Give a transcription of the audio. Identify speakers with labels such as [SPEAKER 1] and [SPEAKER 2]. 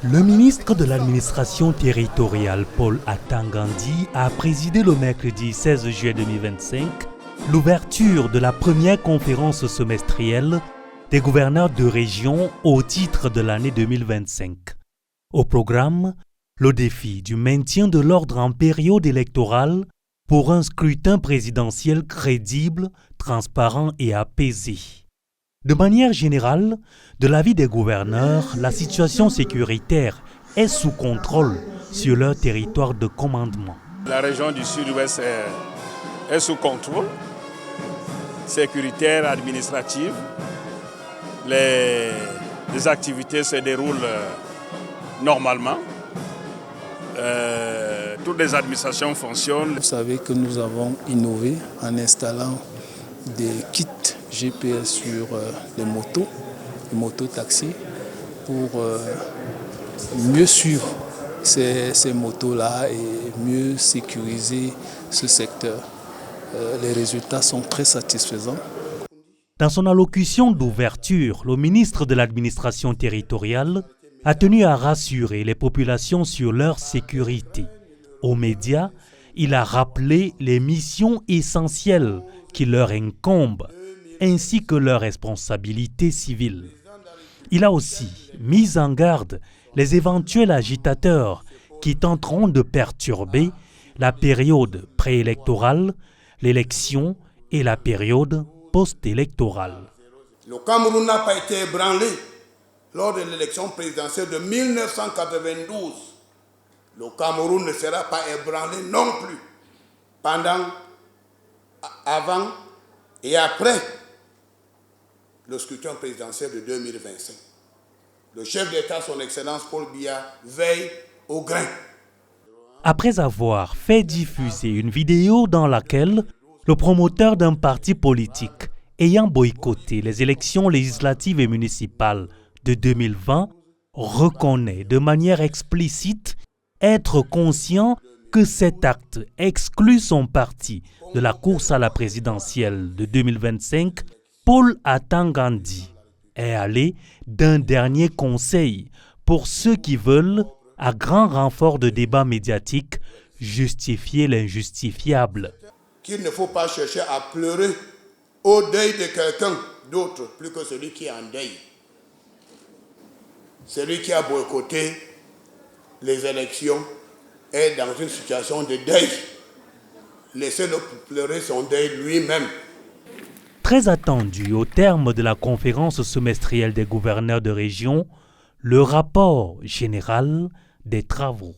[SPEAKER 1] Le ministre de l'administration territoriale Paul Atangandi a présidé le mercredi 16 juillet 2025 l'ouverture de la première conférence semestrielle des gouverneurs de région au titre de l'année 2025. Au programme, le défi du maintien de l'ordre en période électorale pour un scrutin présidentiel crédible, transparent et apaisé. De manière générale, de l'avis des gouverneurs, la situation sécuritaire est sous contrôle sur leur territoire de commandement.
[SPEAKER 2] La région du Sud-Ouest est sous contrôle sécuritaire, administrative. Les activités se déroulent normalement. Toutes les administrations fonctionnent.
[SPEAKER 3] Vous savez que nous avons innové en installant des kits GPS sur les motos-taxis, pour mieux suivre ces motos-là et mieux sécuriser ce secteur. Les résultats sont très satisfaisants.
[SPEAKER 1] Dans son allocution d'ouverture, le ministre de l'administration territoriale a tenu à rassurer les populations sur leur sécurité. Aux médias, il a rappelé les missions essentielles qui leur incombent, ainsi que leurs responsabilités civiles. Il a aussi mis en garde les éventuels agitateurs qui tenteront de perturber la période préélectorale, l'élection et la période post-électorale.
[SPEAKER 4] Le Cameroun n'a pas été ébranlé lors de l'élection présidentielle de 1992. Le Cameroun ne sera pas ébranlé non plus pendant, avant et après le scrutin présidentiel de 2025. Le chef d'État, son Excellence Paul Biya, veille au grain.
[SPEAKER 1] Après avoir fait diffuser une vidéo dans laquelle le promoteur d'un parti politique ayant boycotté les élections législatives et municipales de 2020 reconnaît de manière explicite être conscient que cet acte exclut son parti de la course à la présidentielle de 2025, Paul Atangandi est allé d'un dernier conseil pour ceux qui veulent, à grand renfort de débats médiatiques, justifier l'injustifiable.
[SPEAKER 4] Qu'il ne faut pas chercher à pleurer au deuil de quelqu'un d'autre, plus que celui qui est en deuil. Celui qui a boycotté les élections est dans une situation de deuil. Laissez-le pleurer son deuil lui-même.
[SPEAKER 1] Très attendu au terme de la conférence semestrielle des gouverneurs de région, le rapport général des travaux.